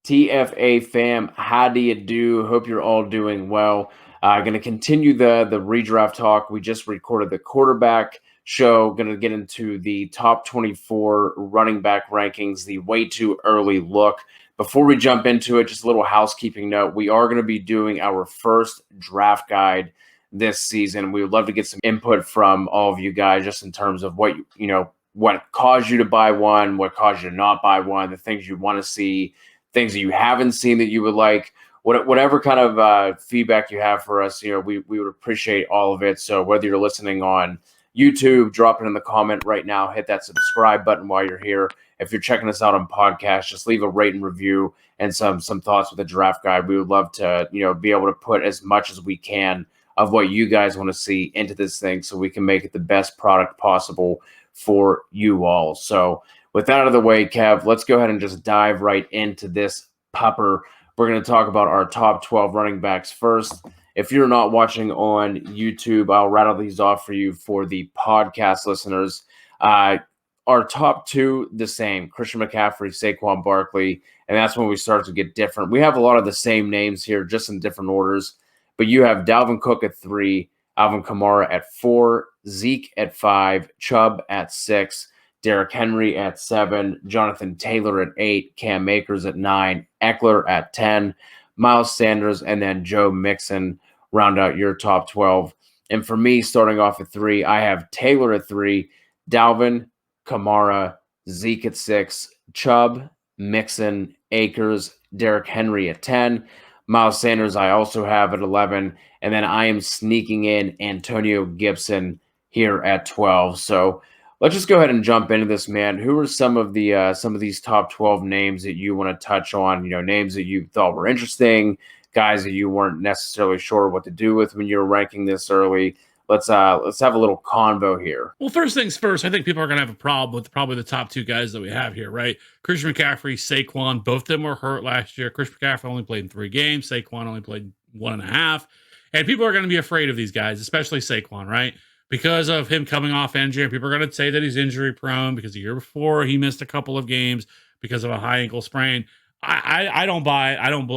TFA fam, how do you do? Hope you're all doing well. Going to continue the redraft talk. We just recorded the quarterback show. Going to get into the top 24 running back rankings, the way too early look. Before we jump into it, just a little housekeeping note. We are going to be doing our first draft guide this season. We would love to get some input from all of you guys just in terms of what what caused you to buy one, what caused you to not buy one, the things you want to see, things that you haven't seen that you would like, whatever kind of feedback you have for us, we would appreciate all of it. So whether you're listening on YouTube, drop it in the comment right now, hit that subscribe button while you're here. If you're checking us out on podcast, just leave a rate and review and some thoughts with the draft guide. We would love to, be able to put as much as we can of what you guys want to see into this thing so we can make it the best product possible for you all. So with that out of the way, Kev, let's go ahead and just dive right into this pupper. We're going to talk about our top 12 running backs first. If you're not watching on YouTube, I'll rattle these off for you for the podcast listeners. Our top two, the same, Christian McCaffrey, Saquon Barkley, and that's when we start to get different. We have a lot of the same names here, just in different orders, but you have Dalvin Cook at 3, Alvin Kamara at 4, Zeke at 5, Chubb at 6, Derrick Henry at 7, Jonathan Taylor at 8, Cam Akers at 9, Eckler at 10, Miles Sanders, and then Joe Mixon round out your top 12. And for me, starting off at 3, I have Taylor at 3, Dalvin, Kamara, Zeke at 6, Chubb, Mixon, Akers, Derrick Henry at 10, Miles Sanders I also have at 11, and then I am sneaking in Antonio Gibson here at 12. So let's just go ahead and jump into this, man. Who are some of these top 12 names that you want to touch on? Names that you thought were interesting, guys that you weren't necessarily sure what to do with when you were ranking this early. Let's have a little convo here. Well, first things first, I think people are going to have a problem with probably the top two guys that we have here, right? Christian McCaffrey, Saquon, both of them were hurt last year. Christian McCaffrey only played in 3 games. Saquon only played 1.5. And people are going to be afraid of these guys, especially Saquon, right? Because of him coming off injury. People are going to say that he's injury prone because the year before he missed a couple of games because of a high ankle sprain. I don't buy. I don't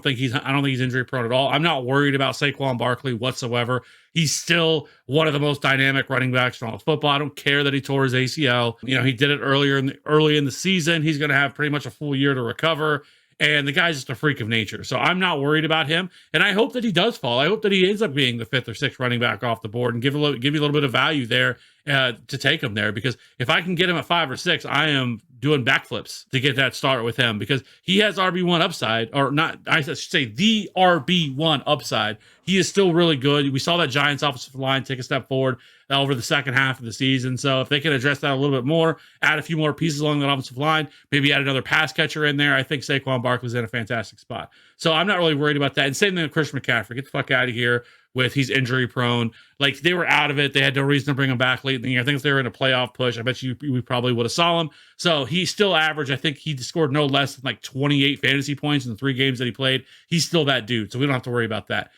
think he's injury prone at all. I'm not worried about Saquon Barkley whatsoever. He's still one of the most dynamic running backs in all of football. I don't care that he tore his ACL. He did it early in the season. He's going to have pretty much a full year to recover. And the guy's just a freak of nature. So I'm not worried about him. And I hope that he does fall. I hope that he ends up being the 5th or 6th running back off the board and give you a little bit of value there to take him there. Because if I can get him at 5 or 6, I am doing backflips to get that start with him because he has RB1 upside, or not, I should say the RB1 upside. He is still really good. We saw that Giants offensive line take a step forward over the second half of the season. So if they can address that a little bit more, add a few more pieces along that offensive line, maybe add another pass catcher in there, I think Saquon Barkley's in a fantastic spot. So I'm not really worried about that. And same thing with Christian McCaffrey. Get the fuck out of here with he's injury prone. Like, they were out of it. They had no reason to bring him back late in the year. I think if they were in a playoff push, I bet you we probably would have saw him. So he's still average. I think he scored no less than like 28 fantasy points in the 3 games that he played. He's still that dude. So we don't have to worry about that.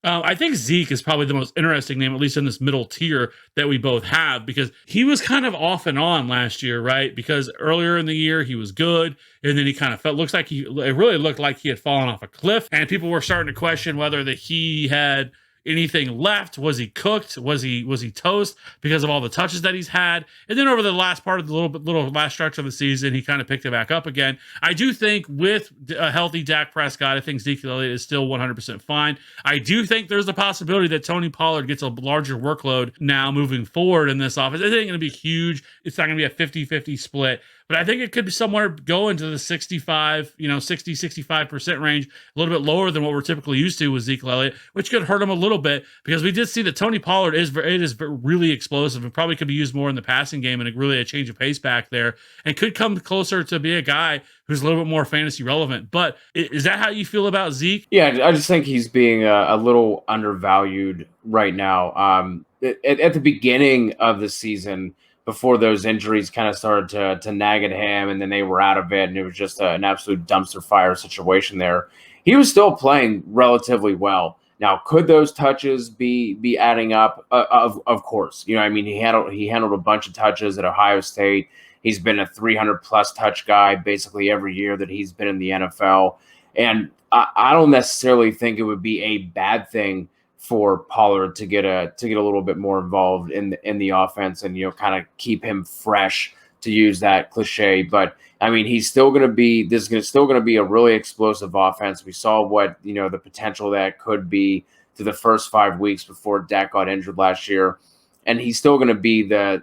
I think Zeke is probably the most interesting name, at least in this middle tier that we both have, because he was kind of off and on last year, right? Because earlier in the year, he was good, and then he kind of it really looked like he had fallen off a cliff, and people were starting to question whether that he had anything left. Was he cooked? Was he toast because of all the touches that he's had? And then over the last part of the little last stretch of the season, he kind of picked it back up again. I do think with a healthy Dak Prescott, I think Zeke Elliott is still 100% fine. I do think there's a possibility that Tony Pollard gets a larger workload now moving forward in this offense. It ain't going to be huge. It's not going to be a 50-50 split. But I think it could be somewhere going to the 65% range, a little bit lower than what we're typically used to with Zeke Elliott, which could hurt him a little bit because we did see that Tony Pollard is really explosive and probably could be used more in the passing game and really a change of pace back there and could come closer to be a guy who's a little bit more fantasy relevant. But is that how you feel about Zeke? Yeah, I just think he's being a little undervalued right now. At the beginning of the season, before those injuries kind of started to nag at him, and then they were out of it, and it was just an absolute dumpster fire situation there, he was still playing relatively well. Now, could those touches be adding up? Of course. He handled a bunch of touches at Ohio State. He's been a 300 plus touch guy basically every year that he's been in the NFL. And I don't necessarily think it would be a bad thing for Pollard to get a little bit more involved in the offense and, kind of keep him fresh, to use that cliche. But I mean, he's still going to be, this is still going to be a really explosive offense. We saw what, the potential that could be to the first 5 weeks before Dak got injured last year. And he's still going to be the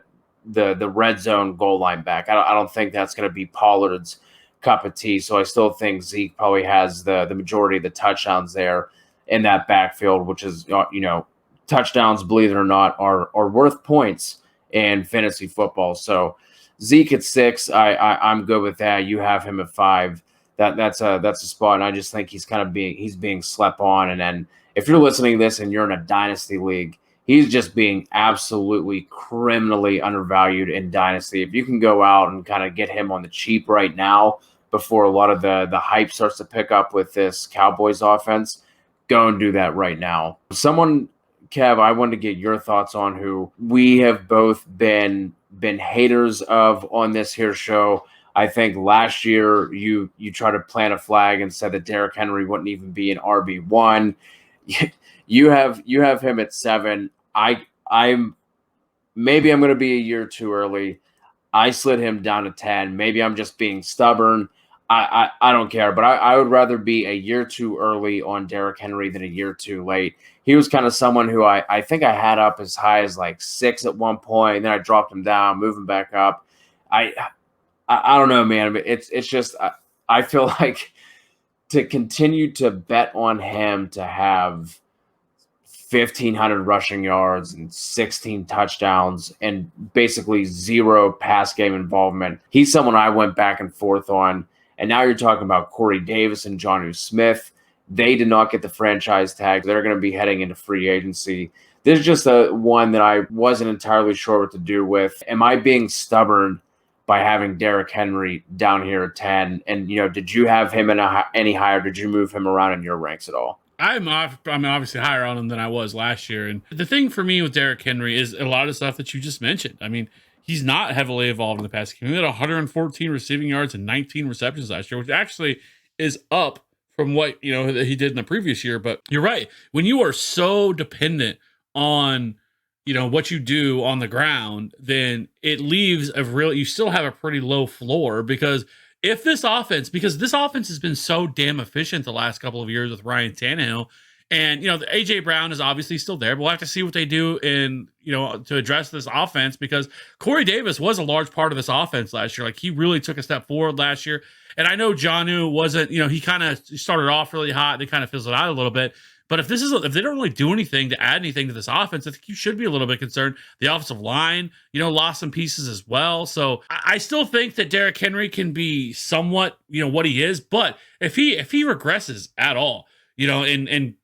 red zone goal line back. I don't think that's going to be Pollard's cup of tea. So I still think Zeke probably has the majority of the touchdowns there in that backfield, which is, touchdowns, believe it or not, are worth points in fantasy football. So Zeke at 6, I'm good with that. You have him at 5. That's a spot, and I just think he's being slept on. And then if you're listening to this and you're in a dynasty league, he's just being absolutely criminally undervalued in dynasty. If you can go out and kind of get him on the cheap right now before a lot of the hype starts to pick up with this Cowboys offense, go and do that right now. Someone, Kev, I wanted to get your thoughts on, who we have both been haters of on this here show. I think last year you tried to plant a flag and said that Derrick Henry wouldn't even be an RB1. You have him at 7. I'm maybe I'm going to be a year too early. I slid him down to 10. Maybe I'm just being stubborn. I don't care, but I would rather be a year too early on Derrick Henry than a year too late. He was kind of someone who I think I had up as high as like 6 at one point, and then I dropped him down, moved him back up. I don't know, man. It's just I feel like to continue to bet on him to have 1,500 rushing yards and 16 touchdowns and basically 0 pass game involvement. He's someone I went back and forth on. And now you're talking about Corey Davis and Jonnu Smith. They did not get the franchise tag. They're going to be heading into free agency. This is just one that I wasn't entirely sure what to do with. Am I being stubborn by having Derrick Henry down here at 10? And, did you have him any higher? Did you move him around in your ranks at all? I'm obviously higher on him than I was last year. And the thing for me with Derrick Henry is a lot of stuff that you just mentioned. I mean, he's not heavily evolved in the past game. He had 114 receiving yards and 19 receptions last year, which actually is up from what, he did in the previous year. But you're right. When you are so dependent on, what you do on the ground, then it leaves you still have a pretty low floor, because this offense has been so damn efficient the last couple of years with Ryan Tannehill, and the AJ Brown is obviously still there, but we'll have to see what they do to address this offense, because Corey Davis was a large part of this offense last year. Like, he really took a step forward last year. And I know Jonnu wasn't, he kind of started off really hot, they kind of fizzled out a little bit. But if they don't really do anything to add anything to this offense, I think you should be a little bit concerned. The offensive line, lost some pieces as well. So I still think that Derrick Henry can be somewhat, what he is. But if he regresses at all, and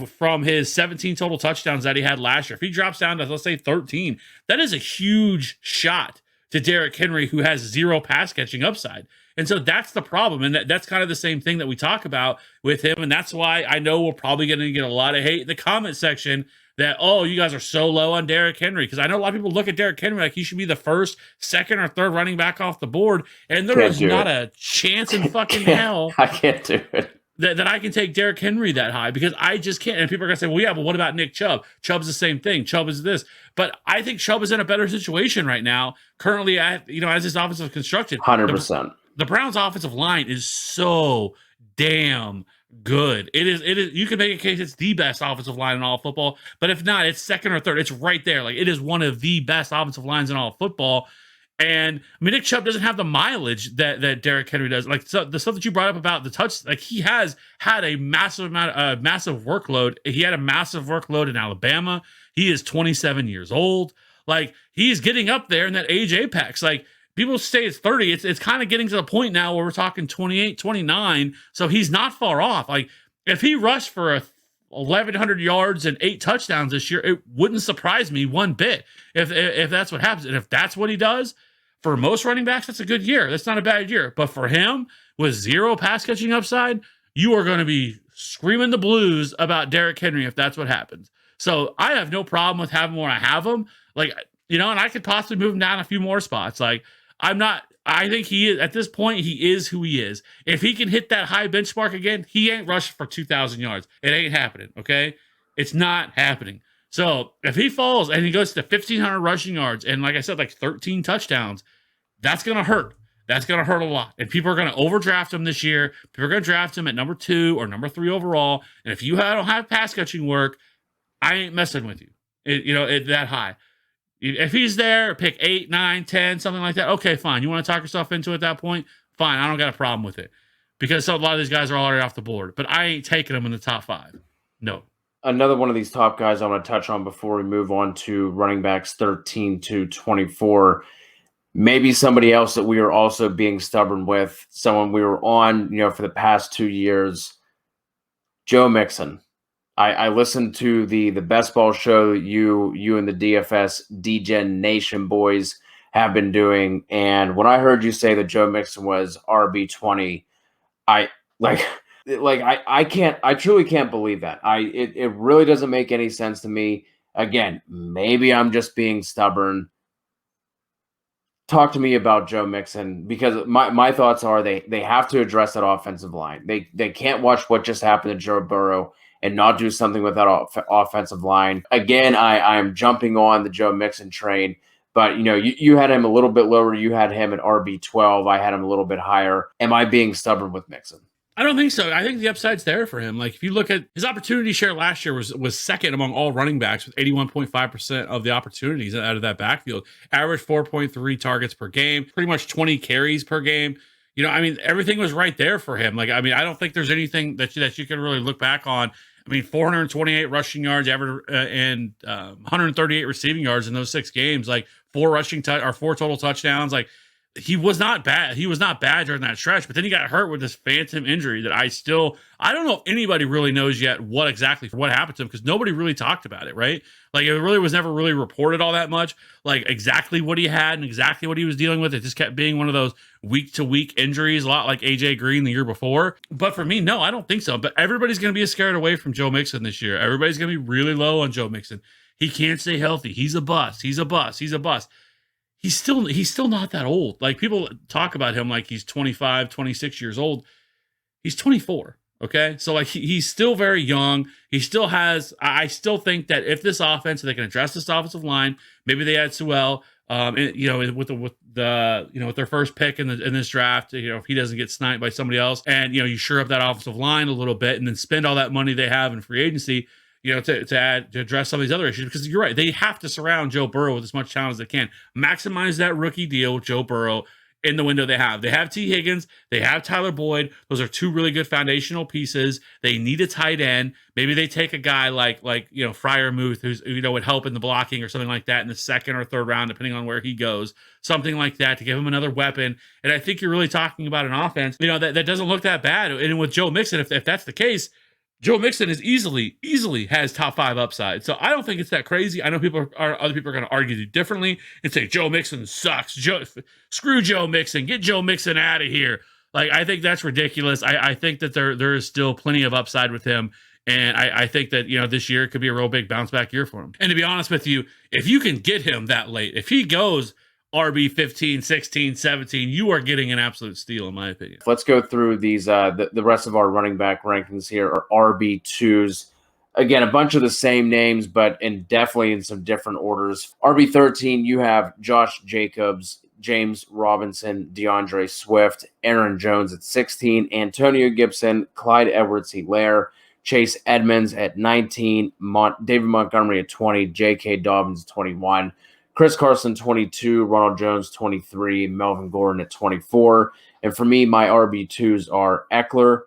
from his 17 total touchdowns that he had last year, if he drops down to, let's say, 13, that is a huge shot to Derrick Henry, who has 0 pass catching upside. And so that's the problem. And that's kind of the same thing that we talk about with him. And that's why I know we're probably going to get a lot of hate in the comment section that, oh, you guys are so low on Derrick Henry. Because I know a lot of people look at Derrick Henry like he should be the first, second, or third running back off the board. And there is not a chance in fucking hell. I can't do it. That I can take Derrick Henry that high, because I just can't. And people are going to say, well, yeah, but what about Nick Chubb? Chubb's the same thing. Chubb is this. But I think Chubb is in a better situation right now, currently, as this offense is constructed. 100%. The Browns' offensive line is so damn good. It is. You can make a case it's the best offensive line in all of football, but if not, it's second or third. It's right there. Like, it is one of the best offensive lines in all of football. And I mean, Nick Chubb doesn't have the mileage that Derrick Henry does. Like, so the stuff that you brought up about the touch, like, he has had a massive workload. He had a massive workload in Alabama. He is 27 years old. Like, he's getting up there in that age apex. Like, people say it's 30. It's kind of getting to the point now where we're talking 28, 29. So he's not far off. Like, if he rushed for 1,100 yards and 8 touchdowns this year, it wouldn't surprise me one bit if that's what happens. And if that's what he does, for most running backs, that's a good year. That's not a bad year. But for him, with 0 pass catching upside, you are going to be screaming the blues about Derrick Henry if that's what happens. So I have no problem with having him where I have him. Like, and I could possibly move him down a few more spots. Like, I'm not I think he is, at this point, he is who he is. If he can hit that high benchmark again, he ain't rushing for 2,000 yards. It ain't happening, okay? It's not happening. So if he falls and he goes to 1,500 rushing yards and, like I said, like 13 touchdowns, that's going to hurt. That's going to hurt a lot. And people are going to overdraft him this year. People are going to draft him at number 2 or number 3 overall. And if you don't have pass catching work, I ain't messing with you. That high. If he's there, pick 8, 9, 10, something like that. Okay, fine. You want to talk yourself into it at that point? Fine. I don't got a problem with it. Because a lot of these guys are already off the board. But I ain't taking them in the top 5. No. Another one of these top guys I want to touch on before we move on to running backs 13 to 24. Maybe somebody else that we are also being stubborn with, someone we were on, for the past 2 years, Joe Mixon. I listened to the best ball show that you and the DFS DGen Nation boys have been doing, and when I heard you say that Joe Mixon was RB20, I truly can't believe that. It really doesn't make any sense to me. Again, maybe I'm just being stubborn. Talk to me about Joe Mixon, because my thoughts are they have to address that offensive line. They can't watch what just happened to Joe Burrow and not do something with that offensive line. Again, I'm jumping on the Joe Mixon train, but you had him a little bit lower. You had him at RB12. I had him a little bit higher. Am I being stubborn with Mixon? I don't think so. I think the upside's there for him. Like, if you look at his opportunity share last year was second among all running backs with 81.5% of the opportunities out of that backfield. Average 4.3 targets per game, pretty much 20 carries per game. Everything was right there for him. I don't think there's anything that you can really look back on. 428 rushing yards, and 138 receiving yards in those 6 games. 4 total touchdowns. He was not bad. He was not bad during that stretch, but then he got hurt with this phantom injury that I don't know if anybody really knows yet what happened to him, because nobody really talked about it, right? It really was never really reported all that much, exactly what he had and exactly what he was dealing with. It just kept being one of those week-to-week injuries, a lot like AJ Green the year before. But for me, no, I don't think so. But everybody's going to be scared away from Joe Mixon this year. Everybody's going to be really low on Joe Mixon. He can't stay healthy. He's a bust. He's a bust. He's a bust. He's still not that old. People talk about him like he's 25, 26 years old. He's 24. Okay. So he's still very young. He still has, I still think that if this offense, they can address this offensive line, maybe they add Sewell, with their first pick in this draft, if he doesn't get sniped by somebody else, and, you shore up that offensive line a little bit and then spend all that money they have in free agency, to address some of these other issues, because you're right. They have to surround Joe Burrow with as much talent as they can. Maximize that rookie deal with Joe Burrow in the window they have. They have T. Higgins. They have Tyler Boyd. Those are 2 really good foundational pieces. They need a tight end. Maybe they take a guy like Freiermuth, who's, would help in the blocking or something like that in the 2nd or 3rd round, depending on where he goes. Something like that to give him another weapon. And I think you're really talking about an offense, that doesn't look that bad. And with Joe Mixon, if that's the case, Joe Mixon is easily has top 5 upside. So I don't think it's that crazy. I know other people are going to argue differently and say Joe Mixon sucks. Screw Joe Mixon. Get Joe Mixon out of here. I think that's ridiculous. I think that there is still plenty of upside with him. And I think that, this year could be a real big bounce back year for him. And to be honest with you, if you can get him that late, if he goes RB 15, 16, 17, you are getting an absolute steal, in my opinion. Let's go through these. The rest of our running back rankings here are RB2s. Again, a bunch of the same names, but definitely in some different orders. RB13, you have Josh Jacobs, James Robinson, DeAndre Swift, Aaron Jones at 16, Antonio Gibson, Clyde Edwards-Helaire, Chase Edmonds at 19, David Montgomery at 20, J.K. Dobbins at 21, Chris Carson, 22, Ronald Jones, 23, Melvin Gordon at 24. And for me, my RB2s are Eckler,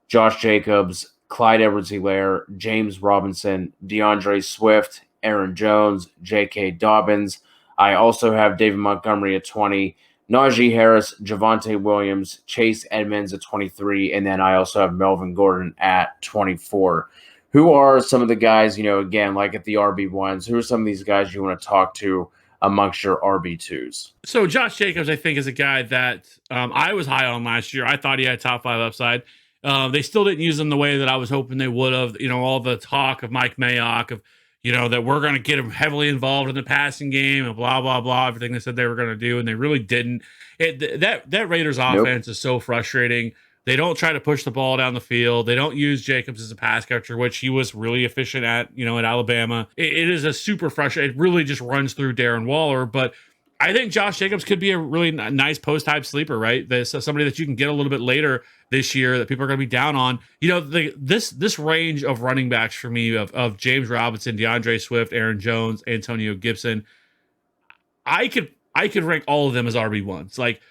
Josh Jacobs, Clyde Edwards-Helaire, James Robinson, DeAndre Swift, Aaron Jones, J.K. Dobbins. I also have David Montgomery at 20, Najee Harris, Javonte Williams, Chase Edmonds at 23, and then I also have Melvin Gordon at 24. Who are some of the guys, again, like at the RB1s, who are some of these guys you want to talk to amongst your RB2s? So Josh Jacobs, I think, is a guy that I was high on last year. I thought he had top 5 upside. They still didn't use him the way that I was hoping they would have. All the talk of Mike Mayock, of that we're going to get him heavily involved in the passing game and blah, blah, blah, everything they said they were going to do. And they really didn't. That Raiders Nope. offense is so frustrating. They don't try to push the ball down the field. They don't use Jacobs as a pass catcher, which he was really efficient at, at Alabama. It is a super frustrating. It really just runs through Darren Waller. But I think Josh Jacobs could be a really nice post-type sleeper, right? Somebody that you can get a little bit later this year that people are going to be down on. This range of running backs for me of James Robinson, DeAndre Swift, Aaron Jones, Antonio Gibson, I could rank all of them as RB1s. Like,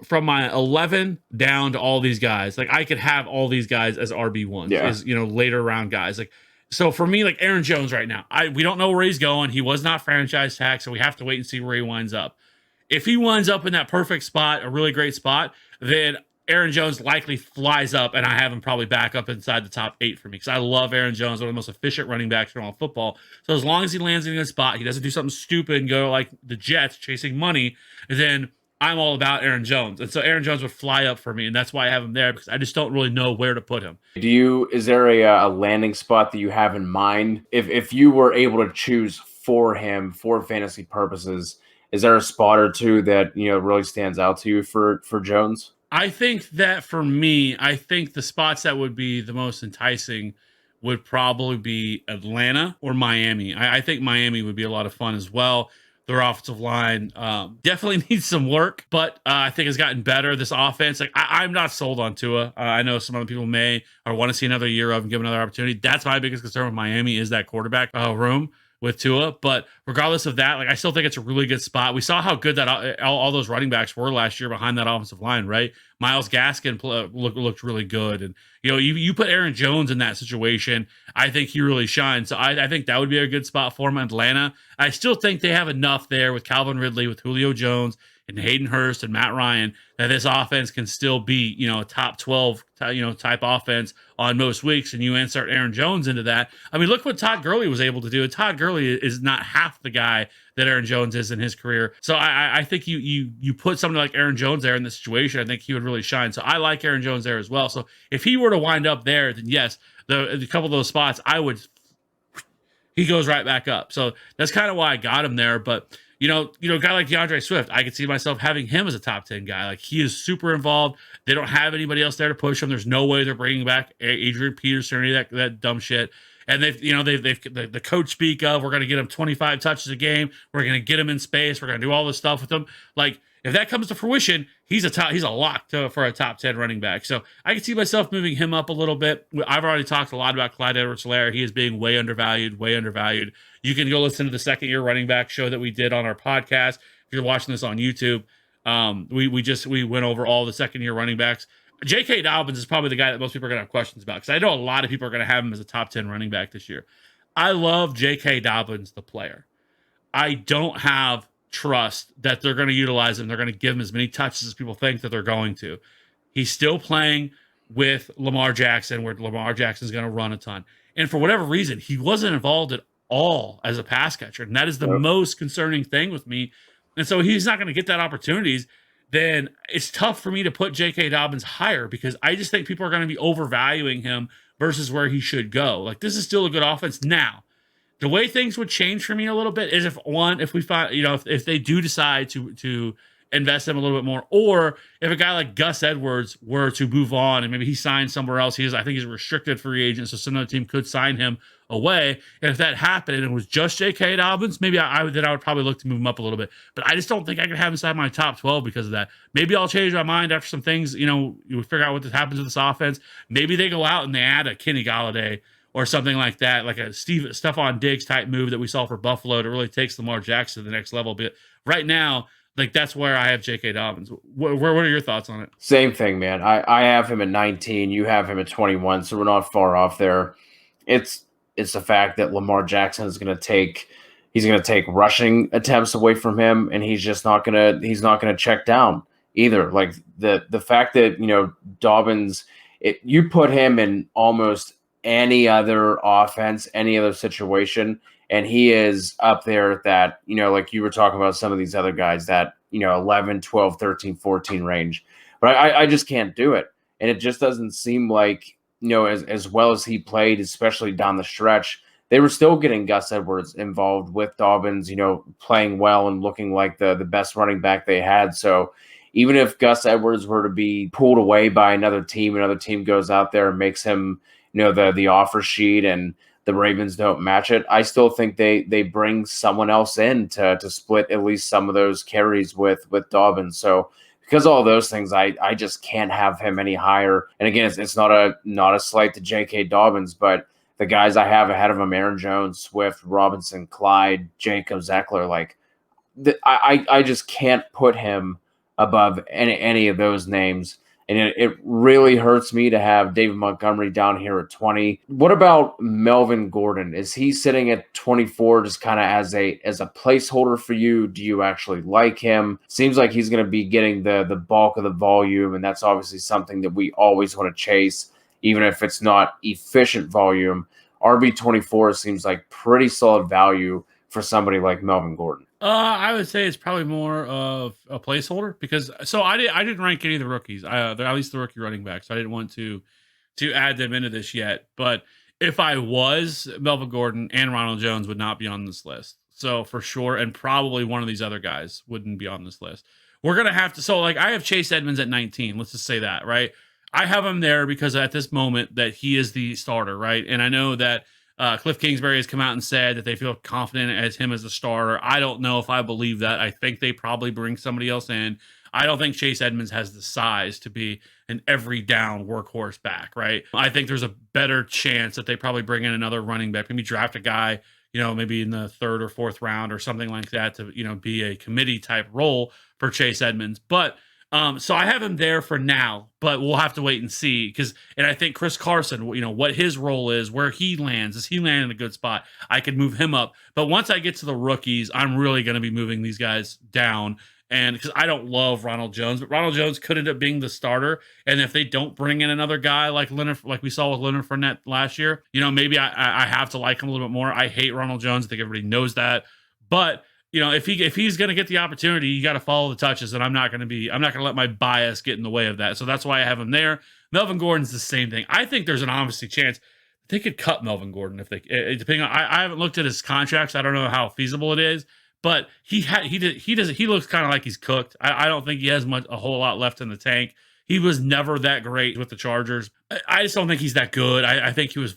from my 11 down to all these guys, like I could have all these guys as RB1s, as later round guys. Like, so for me, like Aaron Jones right now, we don't know where he's going. He was not franchise tag, so we have to wait and see where he winds up. If he winds up in that perfect spot, a really great spot, then Aaron Jones likely flies up, and I have him probably back up inside the top 8 for me because I love Aaron Jones, one of the most efficient running backs in all football. So as long as he lands in a good spot, he doesn't do something stupid and go like the Jets chasing money, then I'm all about Aaron Jones. And so Aaron Jones would fly up for me, and that's why I have him there because I just don't really know where to put him. Is there a landing spot that you have in mind? If you were able to choose for him for fantasy purposes, is there a spot or two that really stands out to you for Jones? I think that for me, I think the spots that would be the most enticing would probably be Atlanta or Miami. I think Miami would be a lot of fun as well. Their offensive line definitely needs some work, but I think it's gotten better. This offense, like I'm not sold on Tua. I know some other people may or want to see another year of and give another opportunity. That's my biggest concern with Miami is that quarterback room with Tua. But regardless of that, like I still think it's a really good spot. We saw how good that all those running backs were last year behind that offensive line, right? Myles Gaskin looked really good, and you put Aaron Jones in that situation, I think he really shines. So I think that would be a good spot for him. Atlanta, I still think they have enough there with Calvin Ridley, with Julio Jones, and Hayden Hurst and Matt Ryan that this offense can still be a top 12 type offense on most weeks, and you insert Aaron Jones into that. I mean, look what Todd Gurley was able to do. Todd Gurley is not half the guy that Aaron Jones is in his career. So I think you put somebody like Aaron Jones there in this situation, I think he would really shine. So I like Aaron Jones there as well. So if he were to wind up there, then yes, a couple of those spots he goes right back up. So that's kind of why I got him there. But a guy like DeAndre Swift, I could see myself having him as a top 10 guy. Like he is super involved. They don't have anybody else there to push him. There's no way they're bringing back Adrian Peterson or any of that dumb shit. And they've the coach speak of, we're going to get him 25 touches a game. We're going to get him in space. We're going to do all this stuff with him. Like if that comes to fruition, he's a lock for a top 10 running back. So I can see myself moving him up a little bit. I've already talked a lot about Clyde Edwards-Helaire. He is being way undervalued. You can go listen to the second year running back show that we did on our podcast. If you're watching this on YouTube, we went over all the second year running backs. J.K. Dobbins is probably the guy that most people are going to have questions about because I know a lot of people are going to have him as a top 10 running back this year. I love J.K. Dobbins, the player. I don't have trust that they're going to utilize him. They're going to give him as many touches as people think that they're going to. He's still playing with Lamar Jackson, where Lamar Jackson's going to run a ton. And for whatever reason, he wasn't involved at all as a pass catcher. And that is the most concerning thing with me. And so he's not going to get that opportunities. Then it's tough for me to put J.K. Dobbins higher because I just think people are going to be overvaluing him versus where he should go. Like this is still a good offense. Now, the way things would change for me a little bit is if we find, if they do decide to invest him a little bit more, or if a guy like Gus Edwards were to move on and maybe he signs somewhere else. I think he's a restricted free agent, so some other team could sign him away. And if that happened and it was just J.K. Dobbins, maybe I would probably look to move him up a little bit. But I just don't think I can have him inside my top 12 because of that. Maybe I'll change my mind after some things, you figure out what happens with this offense. Maybe they go out and they add a Kenny Golladay or something like that, like a Stephon Diggs type move that we saw for Buffalo that really takes Lamar Jackson to the next level. But right now, like that's where I have J.K. Dobbins. What are your thoughts on it? Same thing, man. I have him at 19. You have him at 21, so we're not far off there. It's the fact that Lamar Jackson is going to take rushing attempts away from him, and he's not going to check down either. Like the fact that Dobbins, you put him in almost any other offense, any other situation, and he is up there at that, like you were talking about some of these other guys, that 11, 12, 13, 14 range. But I just can't do it. And it just doesn't seem like, as well as he played, especially down the stretch, they were still getting Gus Edwards involved with Dobbins, playing well and looking like the best running back they had. So even if Gus Edwards were to be pulled away by another team goes out there and makes him, the offer sheet, and the Ravens don't match it, I still think they bring someone else in to split at least some of those carries with Dobbins. So because of all those things, I just can't have him any higher. And again, it's not a slight to J.K. Dobbins, but the guys I have ahead of him, Aaron Jones, Swift, Robinson, Clyde, Jacobs, Eckler, like I just can't put him above any of those names. And it really hurts me to have David Montgomery down here at 20. What about Melvin Gordon? Is he sitting at 24 just kind of as a placeholder for you? Do you actually like him? Seems like he's going to be getting the bulk of the volume, and that's obviously something that we always want to chase, even if it's not efficient volume. RB24 seems like pretty solid value for somebody like Melvin Gordon. I would say it's probably more of a placeholder because I didn't rank any of the rookies. At least the rookie running backs. I didn't want to add them into this yet. But if I was, Melvin Gordon and Ronald Jones would not be on this list. So for sure, and probably one of these other guys wouldn't be on this list. We're gonna have to. So like I have Chase Edmonds at 19. Let's just say that, right? I have him there because at this moment that he is the starter, right? And I know that Cliff Kingsbury has come out and said that they feel confident as him as a starter. I don't know if I believe that. I think they probably bring somebody else in. I don't think Chase Edmonds has the size to be an every down workhorse back, right? I think there's a better chance that they probably bring in another running back, maybe draft a guy, maybe in the 3rd or 4th round or something like that to, be a committee type role for Chase Edmonds. But so I have him there for now, but we'll have to wait and see and I think Chris Carson, what his role is, where he lands. Does he land in a good spot? I could move him up. But once I get to the rookies, I'm really going to be moving these guys down. And because I don't love Ronald Jones, but Ronald Jones could end up being the starter. And if they don't bring in another guy like Leonard, like we saw with Leonard Fournette last year, maybe I have to like him a little bit more. I hate Ronald Jones. I think everybody knows that. But if he's going to get the opportunity, you got to follow the touches, and I'm not going to let my bias get in the way of that. So that's why I have him there. Melvin Gordon's the same thing. I think there's an obviously chance they could cut Melvin Gordon if they, depending on, I haven't looked at his contracts. I don't know how feasible it is, but he looks kind of like he's cooked. I don't think he has a whole lot left in the tank. He was never that great with the Chargers. I just don't think he's that good. I think he was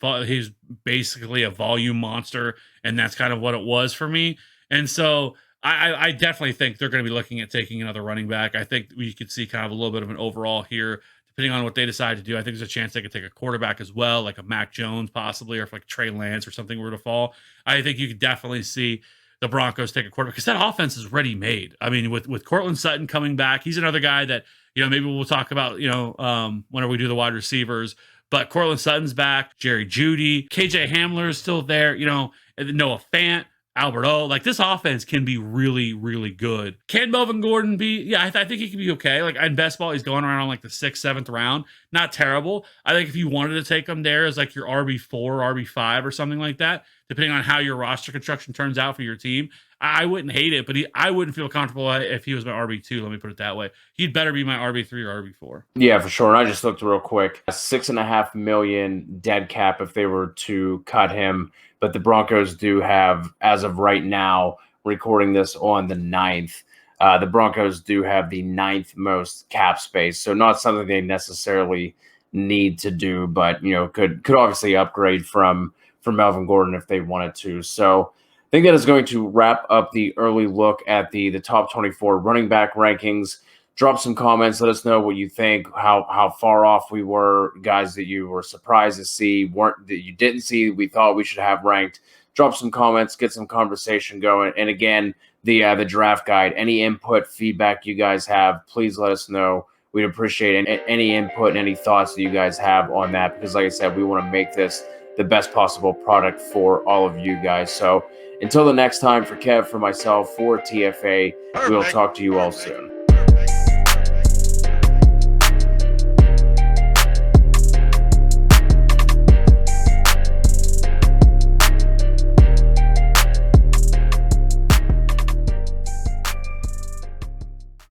basically a volume monster, and that's kind of what it was for me. And so I definitely think they're going to be looking at taking another running back. I think we could see kind of a little bit of an overall here, depending on what they decide to do. I think there's a chance they could take a quarterback as well, like a Mac Jones possibly, or if like Trey Lance or something were to fall. I think you could definitely see the Broncos take a quarterback because that offense is ready made. I mean, with Cortland Sutton coming back, he's another guy that, maybe we'll talk about, whenever we do the wide receivers. But Cortland Sutton's back, Jerry Jeudy, KJ Hamler is still there, Noah Fant, Albert O. Like this offense can be really, really good. Can Melvin Gordon be? Yeah, I think he can be okay. Like in best ball, he's going around like the 6th, 7th round. Not terrible. I think if you wanted to take him there as like your RB4, RB5 or something like that, depending on how your roster construction turns out for your team, I wouldn't hate it, but I wouldn't feel comfortable if he was my RB2. Let me put it that way. He'd better be my RB3 or RB4. Yeah, for sure. And I just looked real quick. $6.5 million dead cap if they were to cut him. But the Broncos do have, as of right now, recording this on the 9th, the Broncos do have the 9th most cap space. So not something they necessarily need to do, but could obviously upgrade from Melvin Gordon if they wanted to. So I think that is going to wrap up the early look at the top 24 running back rankings. Drop some comments. Let us know what you think, how far off we were, guys that you were surprised to see, that you didn't see, we thought we should have ranked. Drop some comments, get some conversation going. And again, the draft guide, any input, feedback you guys have, please let us know. We'd appreciate any input and any thoughts that you guys have on that, because like I said, we want to make this the best possible product for all of you guys. So until the next time, for Kev, for myself, for TFA, we'll talk to you all soon.